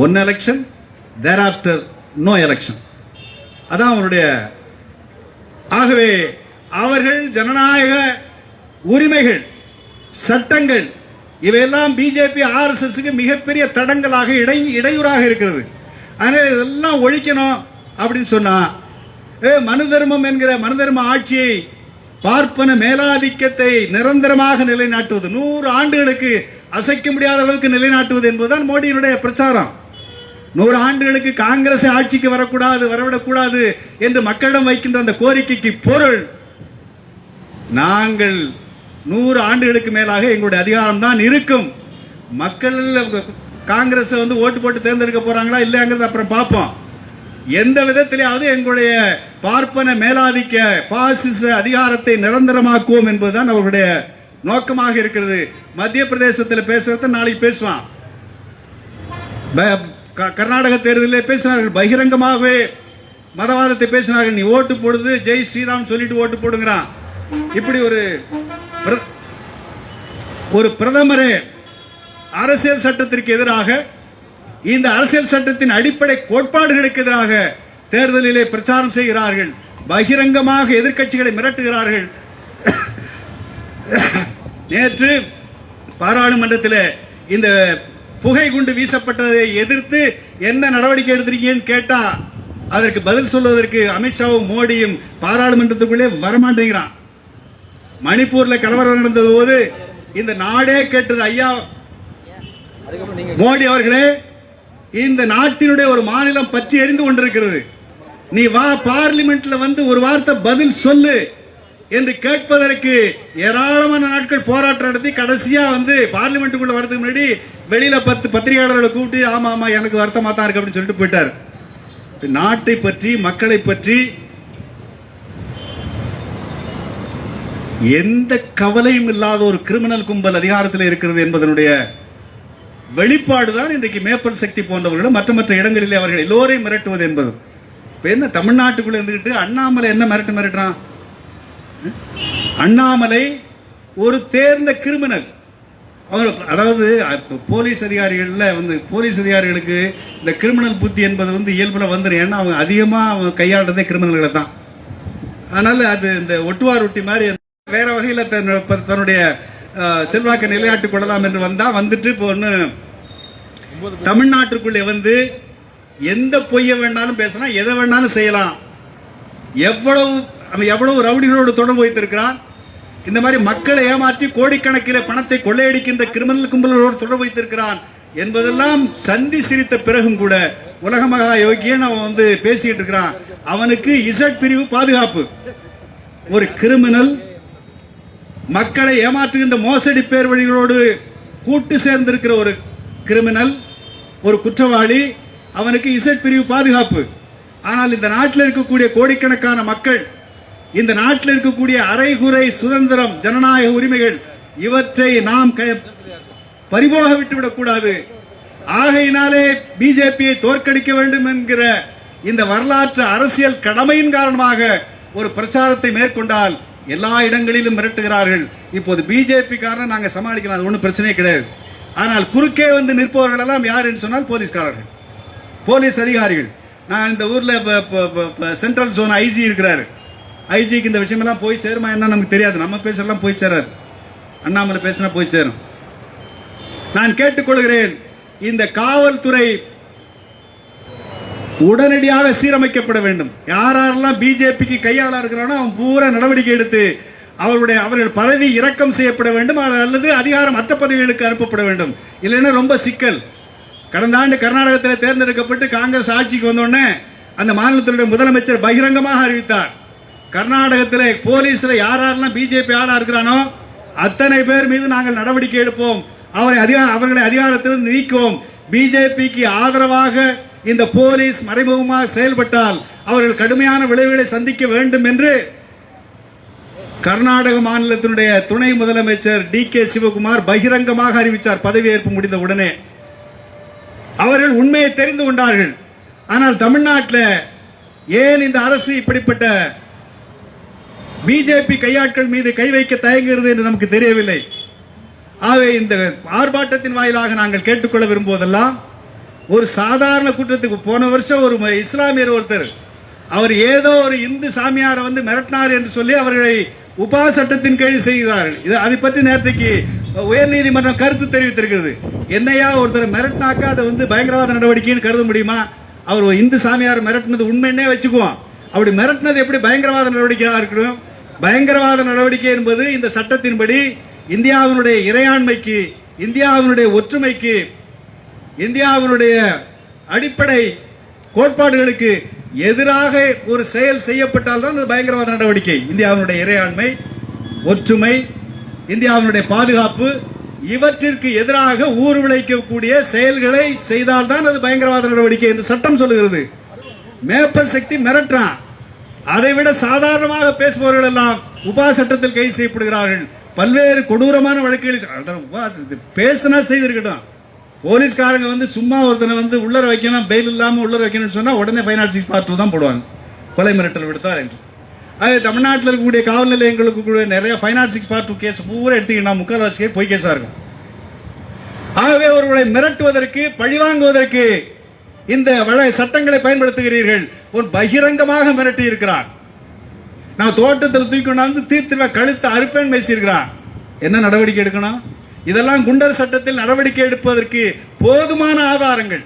one election, thereafter no election. அதான் அவருடைய. ஆகவே அவர்கள் ஜனநாயக உரிமைகள் சட்டங்கள் இவையெல்லாம் பிஜேபி ஆர்எஸ்எஸ்க்கு மிகப்பெரிய தடங்களாக இடையூறாக இருக்கிறது. அதனால இதெல்லாம் ஒழிக்கணும் அப்படின்னு சொன்னா மனு தர்மம் என்கிற மனு தர்ம ஆட்சியை, பார்ப்பன மேலாதிக்கத்தை நிரந்தரமாக நிலைநாட்டுவது, 100 ஆண்டுகளுக்கு அசைக்க முடியாத அளவுக்கு நிலைநாட்டுவது என்பதுதான் மோடியினுடைய பிரச்சாரம். 100 ஆண்டுகளுக்கு காங்கிரஸ் ஆட்சிக்கு வரவிடக்கூடாது என்று மக்களிடம் வைக்கின்ற அந்த கோரிக்கைக்கு பொருள், நாங்கள் 100 ஆண்டுகளுக்கு மேலாக எங்களுடைய அதிகாரம் தான் இருக்கும். மக்கள் காங்கிரஸ் ஓட்டு போட்டு தேர்ந்தெடுக்க போறாங்களா இல்லையாங்கிறது அப்புறம் பார்ப்போம். எந்த விதத்திலேயாவது எங்களுடைய பார்ப்பன மேலாதிக்க பாசிச அதிகாரத்தை நிரந்தரமாக்குவோம் என்பதுதான் அவர்களுடைய நோக்கமாக இருக்கிறது. மத்திய பிரதேசத்தில் பேசுறத நாளைக்கு பேசுவான். கர்நாடக தேர்தலில் பேசினார்கள், பகிரங்கமாகவே மதவாதத்தை பேசினார்கள். நீ ஓட்டு போடுது ஜெய் ஸ்ரீராம் சொல்லிட்டு ஓட்டு போடுங்கிறான். இப்படி ஒரு பிரதமரே அரசியல் சட்டத்திற்கு எதிராக, இந்த அரசியல் சட்டத்தின் அடிப்படை கோட்பாடுகளுக்கு எதிராக தேர்தலிலே பிரச்சாரம் செய்கிறார்கள், பகிரங்கமாக எதிர்க்கட்சிகளை மிரட்டுகிறார்கள். நேற்று பாராளுமன்றத்தில் இந்த புகை குண்டு வீசப்பட்டதை எதிர்த்து என்ன நடவடிக்கை எடுத்திருக்கீங்கன்னு கேட்டா அதற்கு பதில் சொல்வதற்கு அமித்ஷாவும் மோடியும் பாராளுமன்றத்துக்குள்ளே வரமாட்டேங்கிறான். மணிப்பூர்ல கலவரம் நடந்தது போது இந்த நாடே கேட்டது, ஐயா மோடி அவர்களே, இந்த நாட்டினுடைய ஒரு மாநிலம் பற்றி எரிந்து கொண்டிருக்கிறது, நீ வா பார்லிமெண்ட்ல ஒரு வார்த்தை பதில் சொல்லு என்று கேட்பதற்கு ஏராளமான நாட்கள் போராட்டம் நடத்தி கடைசியா பார்லிமெண்ட்டுக்குள்ள வரதுக்கு முன்னாடி வெளியில 10 பத்திரிகையாளர்களை கூப்பிட்டு ஆமா ஆமா எனக்கு வருத்தமா தான் இருக்கு அப்படின்னு சொல்லிட்டு போயிட்டார். நாட்டை பற்றி மக்களை பற்றி எந்த கவலையும் இல்லாத ஒரு கிரிமினல் கும்பல் அதிகாரத்தில் இருக்கிறது என்பதனுடைய வெளிப்பாடுதான் இன்றைக்கு மேப்பல் சக்தி போன்றவர்களும் மற்ற இடங்களிலே அவர்கள் எல்லோரையும் மிரட்டுவது என்பது. என்ன தமிழ்நாட்டுக்குள்ள இருந்துகிட்டு அண்ணாமலை என்ன மிரட்டுறான்? அண்ணாமலை ஒரு தேர்ந்த கிரிமினல். அதாவது போலீஸ் அதிகாரிகள்ல போலீஸ் அதிகாரிகளுக்கு இந்த கிரிமினல் புத்தி என்பது இயல்புல வந்துடும். ஏன்னா அவங்க அதிகமா அவங்க கையாளுறதே கிரிமினல்களை தான். அதனால அது இந்த ஒட்டுவார் ஒட்டி மாதிரி வேற வகையில தன்னுடைய செல்வாக்கை நிலையாட்டுக் கொள்ளலாம் என்று வந்துட்டு இப்போ ஒண்ணு தமிழ்நாட்டுக்குள்ளே எந்த பொய்ய வேணாலும் பேசலாம், எதை வேணாலும் செய்யலாம். எவ்வளவு ரவுடிகளோடு தொடர்பு வைத்திருக்கிறான். இந்த மாதிரி மக்களை ஏமாற்றி கோடிக்கணக்கில் பணத்தை கொள்ளையடிக்கின்ற கிரிமினல் கும்பலோடு தொடர்பு வைத்திருக்கிறான் என்பதெல்லாம் சந்தி சிரித்த பிறகும் கூட உலக மகா யோகியன் அவன் பேசிட்டு இருக்கிறான். அவனுக்கு இசட் பிரிவு பாதுகாப்பு. ஒரு கிரிமினல் மக்களை ஏமாற்றுகின்ற மோசடி பேர் வழிகளோடு கூட்டு சேர்ந்திருக்கிற ஒரு கிரிமினல், ஒரு குற்றவாளி, அவனுக்கு இசட் பிரிவு பாதுகாப்பு. ஆனால் இந்த நாட்டில் இருக்கக்கூடிய கோடிக்கணக்கான மக்கள், இந்த நாட்டில் இருக்கக்கூடிய அரைகுறை சுதந்திரம், ஜனநாயக உரிமைகள், இவற்றை நாம் பறிபோக விட்டுவிடக் கூடாது. ஆகையினாலே பிஜேபியை தோற்கடிக்க வேண்டும் என்கிற இந்த வரலாற்று அரசியல் கடமையின் காரணமாக ஒரு பிரச்சாரத்தை மேற்கொண்டால் எல்லா இடங்களிலும் மிரட்டுகிறார்கள். இப்போது பிஜேபி காரன் நாங்க சமாளிக்கலாம், அது ஒன்றும் பிரச்சனையே கிடையாது. ஆனால் குறுக்கே நிற்பவர்கள் எல்லாம் யார் என்று சொன்னால் போலீஸ்காரர்கள், போலீஸ் அதிகாரிகள். நான் இந்த ஊர்ல சென்ட்ரல் ஜோன் ஐஜி இருக்கிறாரு. ஐஜிக்கு இந்த விஷயம் எல்லாம் போய் சேருமா என்ன நமக்கு தெரியாது. நம்ம பேசலாம் போய் சேராது, அண்ணாமலை பேசினா போய் சேரும். நான் கேட்டுக்கொள்கிறேன், இந்த காவல்துறை உடனடியாக சீரமைக்கப்பட வேண்டும். யாரெல்லாம் பிஜேபிக்கு கையாளா இருக்கிறானோ அவன் பூரா நடவடிக்கை எடுத்து அவர்கள் பதவி இறக்கம் செய்யப்பட வேண்டும், அல்லது அதிகாரம் மற்ற பதவிகளுக்கு அனுப்பப்பட வேண்டும். இல்லைன்னா ரொம்ப சிக்கல். கடந்த ஆண்டு கர்நாடகத்தில் தேர்ந்தெடுக்கப்பட்டு காங்கிரஸ் ஆட்சிக்கு வந்தோடனே அந்த மாநிலத்தினுடைய முதலமைச்சர் பகிரங்கமாக அறிவித்தார், கர்நாடகத்தில் போலீஸ்ல யாரெல்லாம் பிஜேபி ஆளா இருக்கிறானோ அத்தனை பேர் மீது நாங்கள் நடவடிக்கை எடுப்போம், அவர்களை அதிகாரத்திலிருந்து நீக்குவோம். பிஜேபிக்கு ஆதரவாக இந்த போலீஸ் மறைமுகமாக செயல்பட்டால் அவர்கள் கடுமையான விளைவுகளை சந்திக்க வேண்டும் என்று கர்நாடக மாநிலத்தினுடைய துணை முதலமைச்சர் டி.கே. சிவகுமார் பகிரங்கமாக அறிவித்தார். பதவியேற்பு முடிந்த உடனே அவர்கள் உண்மையை தெரிந்து கொண்டார்கள். ஆனால் தமிழ்நாட்டில் ஏன் இந்த அரசு இப்படிப்பட்ட பிஜேபி கையாட்கள் மீது கை வைக்க தயங்குகிறது என்று நமக்கு தெரியவில்லை. ஆகவே இந்த ஆர்ப்பாட்டத்தின் வாயிலாக நாங்கள் கேட்டுக்கொள்ள விரும்புவதெல்லாம், ஒரு சாதாரண குற்றத்துக்கு போன வருஷம் ஒரு இஸ்லாமியர் ஒருத்தர் அவர் ஏதோ ஒரு இந்து சாமியாரை மிரட்டினார் என்று சொல்லி அவர்களை உபா சட்டத்தின் கீழ் செய்கிறார்கள். அதை பற்றி நேற்றைக்கு உயர்நீதிமன்றம் கருத்து தெரிவித்திருக்கிறது. என்னையா ஒருத்தர் மிரட்டினாக்கா அதை பயங்கரவாத நடவடிக்கைன்னு கருத முடியுமா? அவர் இந்து சாமியார் மிரட்டினது உண்மைன்னே வச்சுக்குவோம். அப்படி மிரட்டினது எப்படி பயங்கரவாத நடவடிக்கையாக இருக்கணும்? பயங்கரவாத நடவடிக்கை என்பது இந்த சட்டத்தின்படி இந்தியாவினுடைய இறையாண்மைக்கு, இந்தியாவினுடைய ஒற்றுமைக்கு, இந்தியாவினுடைய அடிப்படை கோட்பாடுகளுக்கு எதிராக ஒரு செயல் செய்யப்பட்டால் தான் அது பயங்கரவாத நடவடிக்கை. இந்தியாவினுடைய இறையாண்மை, ஒற்றுமை, இந்தியாவினுடைய பாதுகாப்பு, இவற்றிற்கு எதிராக ஊர் விளைக்கக்கூடிய செயல்களை செய்தால்தான் அது பயங்கரவாத நடவடிக்கை என்று சட்டம் சொல்லுகிறது. மேப்பல் சக்தி மிரட்டான். அதைவிட சாதாரணமாக பேசுபவர்கள் எல்லாம் உபா சட்டத்தில் கைது செய்யப்படுகிறார்கள். பல்வேறு கொடூரமான வழக்குகளில் பேசினா செய்திருக்கட்டும். போலீஸ்காரங்க சும்மா ஒருத்தனை உள்ளர வைக்கணும், பெயில் இல்லாம உள்ளர வைக்கணும்னு சொன்னா உடனே 506 பார்ட் 2 தான் போடுவாங்க, கொலை மிரட்டல் விடுத்தார் என்று. அது தமிழ்நாட்டில் இருக்கக்கூடிய காவல் நிலையங்களுக்கு கூட நிறைய 506 பார்ட் 2 கேஸ் பூரா எடுத்துக்கிட்டா முக்கால்வாசி பொய் கேஸா இருக்கும். ஆகவே ஒருவரை மிரட்டுவதற்கு, பழிவாங்குவதற்கு இந்த சட்டங்களை பயன்படுத்துகிறீர்கள். ஒரு பகிரங்கமாக மிரட்டி இருக்கிறார். நான் தோட்டத்தில் தூக்கி கொண்டாந்து தீர்த்து கழுத்து அறுப்பேன் பேசியிருக்கிறான். என்ன நடவடிக்கை எடுக்கணும்? இதெல்லாம் குண்டர் சட்டத்தில் நடவடிக்கை எடுப்பதற்கு போதுமான ஆதாரங்கள்,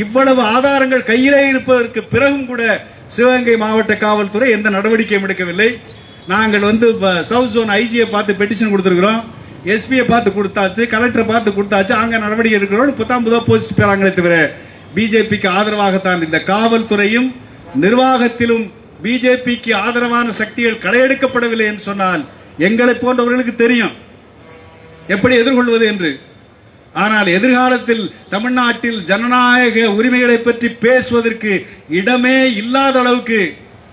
இவ்வளவு ஆதாரங்கள் கையிலே இருப்பதற்கு பிறகும் கூட சிவகங்கை மாவட்ட காவல்துறை எந்த நடவடிக்கையும் எடுக்கவில்லை. நாங்கள் சவுத் ஜோன் ஐஜியை பார்த்து பெட்டிஷன் கொடுத்திருக்கிறோம், எஸ்பியை பார்த்து கொடுத்தாச்சு, கலெக்டரை பார்த்து கொடுத்தாச்சு, அங்க நடவடிக்கை எடுக்கிறோம். புதுதா போஸ்ட் பெறாங்களே தவிர பிஜேபிக்கு ஆதரவாகத்தான் இந்த காவல்துறையும் நிர்வாகத்திலும் பிஜேபிக்கு ஆதரவான சக்திகள் களையெடுக்கப்படவில்லை என்று சொன்னால் எங்களை போன்றவர்களுக்கு தெரியும் எப்படி எதிர்கொள்வது என்று. ஆனால் எதிர்காலத்தில் தமிழ்நாட்டில் ஜனநாயக உரிமைகளை பற்றி பேசுவதற்கு இடமே இல்லாத அளவுக்கு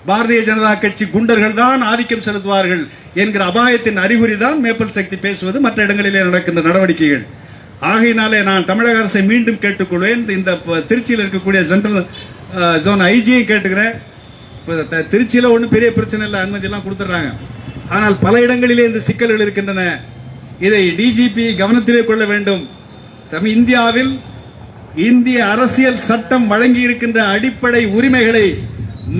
பாரதிய ஜனதா கட்சி குண்டர்கள் தான் ஆதிக்கம் செலுத்துவார்கள் என்கிற அபாயத்தின் அறிகுறி தான் மேப்பல் சக்தி பேசுவது, மற்ற இடங்களிலே நடக்கின்ற நடவடிக்கைகள். ஆகையினாலே நான் தமிழக அரசை மீண்டும் கேட்டுக்கொள்வேன். இந்த திருச்சியில் இருக்கக்கூடிய சென்ட்ரல் ஜோன் ஐஜியை கேட்டுக்கிறேன். திருச்சியில ஒன்றும் பெரிய பிரச்சனை இல்லை, அனுமதி எல்லாம் கொடுத்துட்றாங்க. ஆனால் பல இடங்களிலே இந்த சிக்கல்கள் இருக்கின்றன. இதை டிஜிபி கவனத்திலே கொள்ள வேண்டும். இந்தியாவில் இந்திய அரசியல் சட்டம் வழங்கி இருக்கின்ற அடிப்படை உரிமைகளை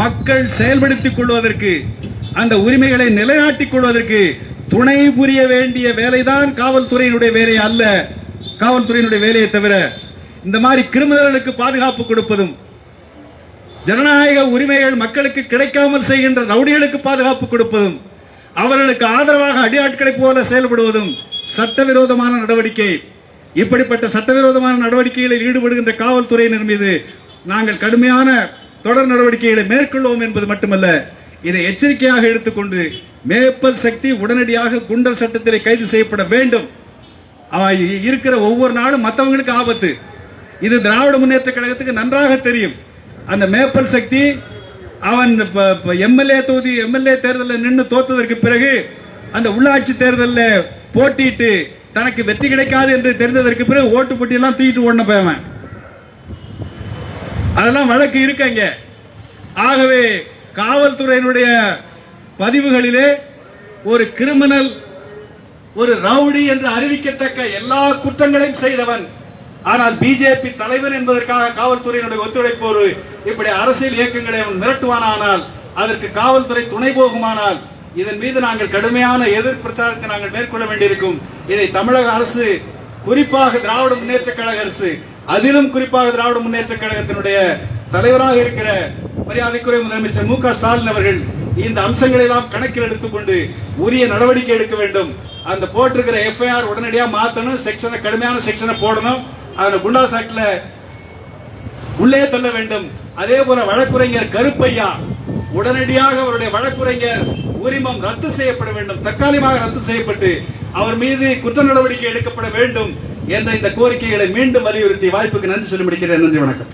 மக்கள் செயல்படுத்திக் கொள்வதற்கு, அந்த உரிமைகளை நிலைநாட்டிக் கொள்வதற்கு துணை புரிய வேண்டிய வேலைதான் காவல்துறையினுடைய வேலை அல்ல. காவல்துறையினுடைய வேலையை தவிர இந்த மாதிரி கிரிமினல்களுக்கு பாதுகாப்பு கொடுப்பதும், ஜனநாயக உரிமைகள் மக்களுக்கு கிடைக்காமல் செய்கின்ற ரவுடிகளுக்கு பாதுகாப்பு கொடுப்பதும், அவர்களுக்கு ஆதரவாக அடியாட்களைப் போல செயல்படுவதும் சட்டவிரோதமான நடவடிக்கை. இப்படிப்பட்ட சட்டவிரோதமான நடவடிக்கைகளில் ஈடுபடுகின்ற காவல்துறையினர் மீது நாங்கள் கடுமையான தொடர் நடவடிக்கைகளை மேற்கொள்வோம் என்பது மட்டுமல்ல, இதை எச்சரிக்கையாக எடுத்துக்கொண்டு மேப்பல் சக்தி உடனடியாக குண்டர் சட்டத்திலே கைது செய்யப்பட வேண்டும். இருக்கிற ஒவ்வொரு நாளும் மற்றவங்களுக்கு ஆபத்து. இது திராவிட முன்னேற்ற கழகத்துக்கு நன்றாக தெரியும். அந்த மேப்பல் சக்தி அவன் எம்எல்ஏ தேர்தலில் நின்று தோற்றதற்கு பிறகு அந்த உள்ளாட்சி தேர்தலில் போட்டிட்டு தனக்கு வெற்றி கிடைக்காது என்று தெரிந்ததற்கு பிறகு ஓட்டு போட்டி எல்லாம் தூக்கிட்டு ஓடின போவன். அதெல்லாம் வழக்கு இருக்காங்க. ஆகவே காவல்துறையினுடைய பதிவுகளிலே ஒரு கிரிமினல், ஒரு ரவுடி என்று அறிவிக்கத்தக்க எல்லா குற்றங்களையும் செய்தவன், ஆனால் பிஜேபி தலைவன் என்பதற்காக காவல்துறையினுடைய ஒத்துழைப்போடு இப்படி அரசியல் இயக்கங்களை அவன் மிரட்டுவானால், அதற்கு காவல்துறை துணை போகுமானால் இதன் மீது நாங்கள் கடுமையான எதிர் பிரச்சாரத்தை நாங்கள் மேற்கொள்ள வேண்டியிருக்கும். இதை தமிழக அரசு, குறிப்பாக திராவிட முன்னேற்ற கழக அரசு, அதிலும் குறிப்பாக திராவிட முன்னேற்ற கழகத்தினுடைய தலைவராக இருக்கிற மரியாதைக்குரிய முதலமைச்சர் மு.க. ஸ்டாலின் அவர்கள் இந்த அம்சங்களை எல்லாம் கணக்கில் எடுத்துக்கொண்டு உரிய நடவடிக்கை எடுக்க வேண்டும். அந்த போட்டிருக்கிற எஃப்ஐஆர் உடனடியாக மாற்றணும், செக்ஷனை கடுமையான செக்ஷனை போடணும், அதில் குண்டாஸ் ஆக்ட்ல உள்ளே தள்ள வேண்டும். அதே போல வழக்குரைஞர் கருப்பையா உடனடியாக அவருடைய வழக்குரைஞர் உரிமம் ரத்து செய்யப்பட வேண்டும், தற்காலிகமாக ரத்து செய்யப்பட்டு அவர் மீது குற்ற நடவடிக்கை எடுக்கப்பட வேண்டும் என்ற இந்த கோரிக்கைகளை மீண்டும் வலியுறுத்தி வாய்ப்புக்கு நன்றி சொல்லி முடிக்கிறேன். நன்றி, வணக்கம்.